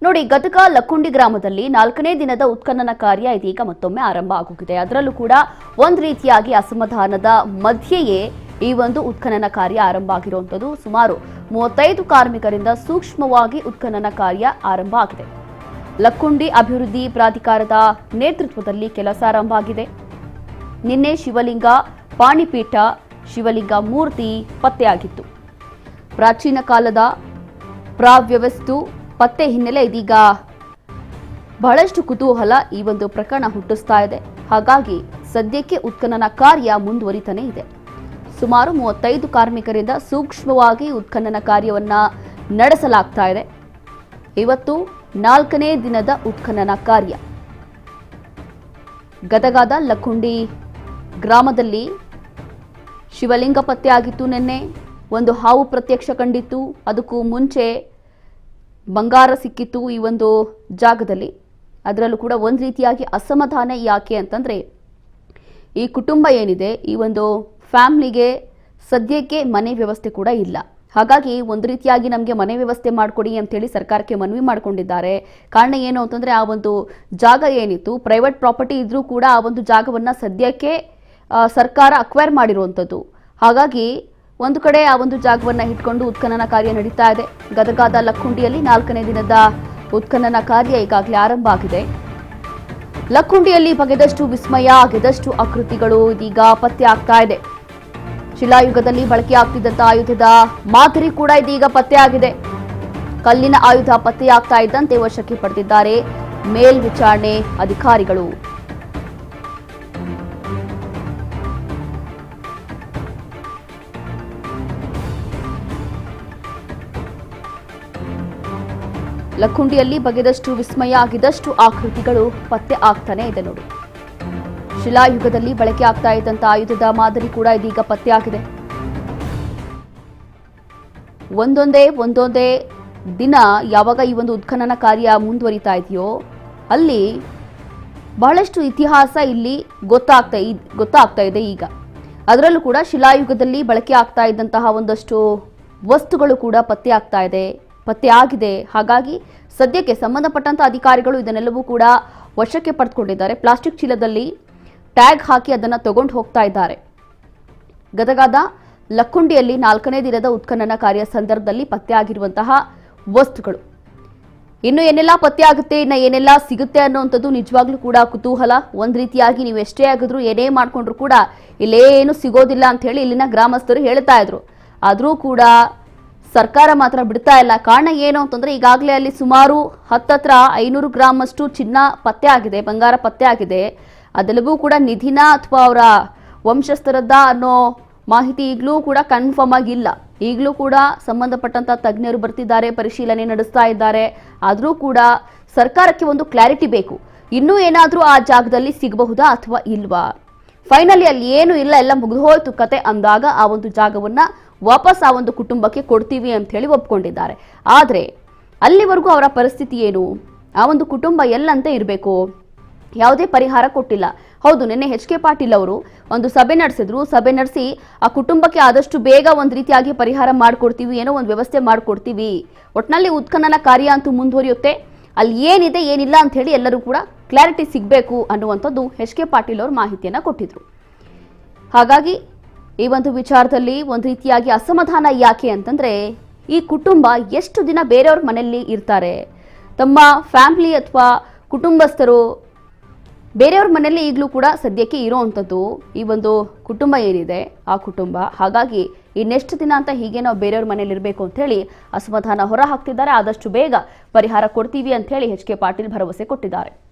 ನೋಡಿ, ಗದಗ ಲಕ್ಕುಂಡಿ ಗ್ರಾಮದಲ್ಲಿ 4ನೇ ದಿನದ ಉತ್ಖನನ ಕಾರ್ಯ ಇದೀಗ ಮತ್ತೊಮ್ಮೆ ಆರಂಭ ಆಗೋಗಿದೆ. ಅದರಲ್ಲೂ ಕೂಡ ಒಂದು ರೀತಿಯಾಗಿ ಅಸಮಾಧಾನದ ಮಧ್ಯೆಯೇ ಈ ಒಂದು ಉತ್ಖನನ ಕಾರ್ಯ ಆರಂಭ ಆಗಿರುವಂಥದ್ದು. ಸುಮಾರು 35 ಕಾರ್ಮಿಕರಿಂದ ಸೂಕ್ಷ್ಮವಾಗಿ ಉತ್ಖನನ ಕಾರ್ಯ ಆರಂಭ ಆಗಿದೆ. ಲಕ್ಕುಂಡಿ ಅಭಿವೃದ್ಧಿ ಪ್ರಾಧಿಕಾರದ ನೇತೃತ್ವದಲ್ಲಿ ಕೆಲಸ ಆರಂಭ ಆಗಿದೆ. ನಿನ್ನೆ ಶಿವಲಿಂಗ ಪಾಣಿಪೀಠ ಶಿವಲಿಂಗ ಮೂರ್ತಿ ಪತ್ತೆಯಾಗಿತ್ತು. ಪ್ರಾಚೀನ ಕಾಲದ ಪ್ರಾವ್ಯವಸ್ತು ಪತ್ತೆ ಹಿನ್ನೆಲೆ ಇದೀಗ ಬಹಳಷ್ಟು ಕುತೂಹಲ ಈ ಒಂದು ಪ್ರಕರಣ ಹುಟ್ಟಿಸ್ತಾ ಇದೆ. ಹಾಗಾಗಿ ಸದ್ಯಕ್ಕೆ ಉತ್ಖನನ ಕಾರ್ಯ ಮುಂದುವರಿತಾನೆ ಇದೆ. ಸುಮಾರು 35 ಕಾರ್ಮಿಕರಿಂದ ಸೂಕ್ಷ್ಮವಾಗಿ ಉತ್ಖನನ ಕಾರ್ಯವನ್ನ ನಡೆಸಲಾಗ್ತಾ ಇದೆ. ಇವತ್ತು 4ನೇ ದಿನದ ಉತ್ಖನನ ಕಾರ್ಯ. ಗದಗದ ಲಕ್ಕುಂಡಿ ಗ್ರಾಮದಲ್ಲಿ ಶಿವಲಿಂಗ ಪತ್ತೆಯಾಗಿತ್ತು. ನಿನ್ನೆ ಒಂದು ಹಾವು ಪ್ರತ್ಯಕ್ಷ ಕಂಡಿತ್ತು. ಅದಕ್ಕೂ ಮುಂಚೆ ಬಂಗಾರ ಸಿಕ್ಕಿತ್ತು ಈ ಒಂದು ಜಾಗದಲ್ಲಿ. ಅದರಲ್ಲೂ ಕೂಡ ಒಂದು ರೀತಿಯಾಗಿ ಅಸಮಾಧಾನ ಯಾಕೆ ಅಂತಂದರೆ, ಈ ಕುಟುಂಬ ಏನಿದೆ, ಈ ಒಂದು ಫ್ಯಾಮ್ಲಿಗೆ ಸದ್ಯಕ್ಕೆ ಮನೆ ವ್ಯವಸ್ಥೆ ಕೂಡ ಇಲ್ಲ. ಹಾಗಾಗಿ ಒಂದು ರೀತಿಯಾಗಿ ನಮಗೆ ಮನೆ ವ್ಯವಸ್ಥೆ ಮಾಡಿಕೊಡಿ ಅಂತೇಳಿ ಸರ್ಕಾರಕ್ಕೆ ಮನವಿ ಮಾಡಿಕೊಂಡಿದ್ದಾರೆ. ಕಾರಣ ಏನು ಅಂತಂದರೆ, ಆ ಒಂದು ಜಾಗ ಏನಿತ್ತು ಪ್ರೈವೇಟ್ ಪ್ರಾಪರ್ಟಿ ಇದ್ರೂ ಕೂಡ ಆ ಒಂದು ಜಾಗವನ್ನು ಸದ್ಯಕ್ಕೆ ಸರ್ಕಾರ ಅಕ್ವೈರ್ ಮಾಡಿರುವಂಥದ್ದು. ಹಾಗಾಗಿ ಒಂದು ಕಡೆ ಆ ಒಂದು ಜಾಗವನ್ನು ಇಟ್ಕೊಂಡು ಉತ್ಖನನ ಕಾರ್ಯ ನಡೀತಾ ಇದೆ. ಗದಗದ ಲಕ್ಕುಂಡಿಯಲ್ಲಿ 4ನೇ ದಿನದ ಉತ್ಖನನ ಕಾರ್ಯ ಈಗಾಗಲೇ ಆರಂಭ ಆಗಿದೆ. ಲಕ್ಕುಂಡಿಯಲ್ಲಿ ಬಗೆದಷ್ಟು ವಿಸ್ಮಯ, ಗೆದಷ್ಟು ಆಕೃತಿಗಳು ಇದೀಗ ಪತ್ತೆ ಆಗ್ತಾ ಇದೆ. ಶಿಲಾಯುಗದಲ್ಲಿ ಬಳಕೆಯಾಗ್ತಿದ್ದಂಥ ಆಯುಧದ ಮಾದರಿ ಕೂಡ ಇದೀಗ ಪತ್ತೆಯಾಗಿದೆ. ಕಲ್ಲಿನ ಆಯುಧ ಪತ್ತೆಯಾಗ್ತಾ ಇದ್ದಂತೆ ವಶಕ್ಕೆ ಪಡೆದಿದ್ದಾರೆ ಮೇಲ್ವಿಚಾರಣೆ ಅಧಿಕಾರಿಗಳು. ಲಕ್ಕುಂಡಿಯಲ್ಲಿ ಬಗೆದಷ್ಟು ವಿಸ್ಮಯ, ಆಗಿದಷ್ಟು ಆಕೃತಿಗಳು ಪತ್ತೆ ಆಗ್ತಾನೆ ಇದೆ. ನೋಡಿ, ಶಿಲಾಯುಗದಲ್ಲಿ ಬಳಕೆ ಆಗ್ತಾ ಇದ್ದಂಥ ಆಯುಧದ ಮಾದರಿ ಕೂಡ ಇದೀಗ ಪತ್ತೆಯಾಗಿದೆ. ಒಂದೊಂದೇ ದಿನ ಯಾವಾಗ ಈ ಒಂದು ಉತ್ಖನನ ಕಾರ್ಯ ಮುಂದುವರಿತಾ ಇದೆಯೋ ಅಲ್ಲಿ ಬಹಳಷ್ಟು ಇತಿಹಾಸ ಇಲ್ಲಿ ಗೊತ್ತಾಗ್ತಾ ಇದೆ ಈಗ. ಅದರಲ್ಲೂ ಕೂಡ ಶಿಲಾಯುಗದಲ್ಲಿ ಬಳಕೆ ಆಗ್ತಾ ಇದ್ದಂತಹ ಒಂದಷ್ಟು ವಸ್ತುಗಳು ಕೂಡ ಪತ್ತೆಯಾಗಿದೆ. ಹಾಗಾಗಿ ಸದ್ಯಕ್ಕೆ ಸಂಬಂಧಪಟ್ಟಂತ ಅಧಿಕಾರಿಗಳು ಇದನ್ನೆಲ್ಲವೂ ಕೂಡ ವಶಕ್ಕೆ ಪಡೆದುಕೊಂಡಿದ್ದಾರೆ. ಪ್ಲಾಸ್ಟಿಕ್ ಚೀಲದಲ್ಲಿ ಟ್ಯಾಗ್ ಹಾಕಿ ಅದನ್ನು ತಗೊಂಡು ಹೋಗ್ತಾ ಇದ್ದಾರೆ. ಗದಗದ ಲಕ್ಕುಂಡಿಯಲ್ಲಿ 4ನೇ ದಿನದ ಉತ್ಖನನ ಕಾರ್ಯ ಸಂದರ್ಭದಲ್ಲಿ ಪತ್ತೆಯಾಗಿರುವಂತಹ ವಸ್ತುಗಳು ಇನ್ನು ಏನೆಲ್ಲ ಪತ್ತೆಯಾಗುತ್ತೆ, ಇನ್ನು ಏನೆಲ್ಲ ಸಿಗುತ್ತೆ ಅನ್ನೋವಂಥದ್ದು ನಿಜವಾಗ್ಲೂ ಕೂಡ ಕುತೂಹಲ. ಒಂದು ರೀತಿಯಾಗಿ ನೀವು ಎಷ್ಟೇ ಆಗಿದ್ರು ಏನೇ ಮಾಡ್ಕೊಂಡ್ರು ಕೂಡ ಇಲ್ಲೇನು ಸಿಗೋದಿಲ್ಲ ಅಂತ ಹೇಳಿ ಇಲ್ಲಿನ ಗ್ರಾಮಸ್ಥರು ಹೇಳ್ತಾ ಇದ್ರು. ಆದರೂ ಕೂಡ ಸರ್ಕಾರ ಮಾತ್ರ ಬಿಡ್ತಾ ಇಲ್ಲ. ಕಾರಣ ಏನು ಅಂತಂದ್ರೆ, ಈಗಾಗಲೇ ಅಲ್ಲಿ ಸುಮಾರು 500 ಗ್ರಾಮ್ ಅಷ್ಟು ಚಿನ್ನ ಪತ್ತೆ ಆಗಿದೆ, ಬಂಗಾರ ಪತ್ತೆ ಆಗಿದೆ. ಅದೆಲ್ಲವೂ ಕೂಡ ನಿಧಿನ ಅಥವಾ ಅವರ ವಂಶಸ್ಥರದ್ದ ಅನ್ನೋ ಮಾಹಿತಿ ಈಗಲೂ ಕೂಡ ಕನ್ಫರ್ಮ್ ಆಗಿಲ್ಲ. ಈಗಲೂ ಕೂಡ ಸಂಬಂಧಪಟ್ಟಂತ ತಜ್ಞರು ಬರ್ತಿದ್ದಾರೆ, ಪರಿಶೀಲನೆ ನಡೆಸ್ತಾ ಇದ್ದಾರೆ. ಆದರೂ ಕೂಡ ಸರ್ಕಾರಕ್ಕೆ ಒಂದು ಕ್ಲಾರಿಟಿ ಬೇಕು. ಇನ್ನೂ ಏನಾದರೂ ಆ ಜಾಗದಲ್ಲಿ ಸಿಗಬಹುದಾ ಅಥವಾ ಇಲ್ವಾ? ಫೈನಲಿ ಅಲ್ಲಿ ಏನು ಇಲ್ಲ, ಎಲ್ಲ ಮುಗಿದು ಹೋಯ್ತು ಕತೆ ಅಂದಾಗ ಆ ಒಂದು ಜಾಗವನ್ನ ವಾಪಸ್ ಆ ಒಂದು ಕುಟುಂಬಕ್ಕೆ ಕೊಡ್ತೀವಿ ಅಂತ ಹೇಳಿ ಒಪ್ಕೊಂಡಿದ್ದಾರೆ. ಆದರೆ ಅಲ್ಲಿವರೆಗೂ ಅವರ ಪರಿಸ್ಥಿತಿ ಏನು? ಆ ಒಂದು ಕುಟುಂಬ ಎಲ್ಲಂತೆ ಇರಬೇಕು? ಯಾವುದೇ ಪರಿಹಾರ ಕೊಟ್ಟಿಲ್ಲ. ಹೌದು, ನಿನ್ನೆ HK ಪಾಟೀಲ್ ಅವರು ಒಂದು ಸಭೆ ನಡೆಸಿದ್ರು. ಸಭೆ ನಡೆಸಿ ಆ ಕುಟುಂಬಕ್ಕೆ ಆದಷ್ಟು ಬೇಗ ಒಂದು ರೀತಿಯಾಗಿ ಪರಿಹಾರ ಮಾಡಿಕೊಡ್ತೀವಿ, ಏನೋ ಒಂದು ವ್ಯವಸ್ಥೆ ಮಾಡಿಕೊಡ್ತೀವಿ, ಒಟ್ಟಿನಲ್ಲಿ ಉತ್ಖನನ ಕಾರ್ಯ ಅಂತೂ ಮುಂದುವರಿಯುತ್ತೆ, ಅಲ್ಲಿ ಏನಿದೆ ಏನಿಲ್ಲ ಅಂತ ಹೇಳಿ ಎಲ್ಲರೂ ಕೂಡ ಕ್ಲಾರಿಟಿ ಸಿಗಬೇಕು ಅನ್ನುವಂಥದ್ದು HK ಪಾಟೀಲ್ ಅವರು ಮಾಹಿತಿಯನ್ನು ಕೊಟ್ಟಿದ್ರು. ಹಾಗಾಗಿ ಈ ಒಂದು ವಿಚಾರದಲ್ಲಿ ಒಂದು ರೀತಿಯಾಗಿ ಅಸಮಾಧಾನ ಯಾಕೆ ಅಂತಂದ್ರೆ, ಈ ಕುಟುಂಬ ಎಷ್ಟು ದಿನ ಬೇರೆಯವ್ರ ಮನೆಯಲ್ಲಿ ಇರ್ತಾರೆ? ತಮ್ಮ ಫ್ಯಾಮಿಲಿ ಅಥವಾ ಕುಟುಂಬಸ್ಥರು ಬೇರೆಯವ್ರ ಮನೆಯಲ್ಲಿ ಈಗಲೂ ಕೂಡ ಸದ್ಯಕ್ಕೆ ಇರೋವಂಥದ್ದು ಈ ಒಂದು ಕುಟುಂಬ ಏನಿದೆ ಆ ಕುಟುಂಬ. ಹಾಗಾಗಿ ಇನ್ನೆಷ್ಟು ದಿನ ಅಂತ ಹೀಗೆ ನಾವು ಬೇರೆಯವ್ರ ಮನೇಲಿ ಇರಬೇಕು ಅಂತ ಹೇಳಿ ಅಸಮಾಧಾನ ಹೊರ ಹಾಕ್ತಿದ್ದಾರೆ. ಆದಷ್ಟು ಬೇಗ ಪರಿಹಾರ ಕೊಡ್ತೀವಿ ಅಂತ ಹೇಳಿ HK ಪಾಟೀಲ್ ಭರವಸೆ ಕೊಟ್ಟಿದ್ದಾರೆ.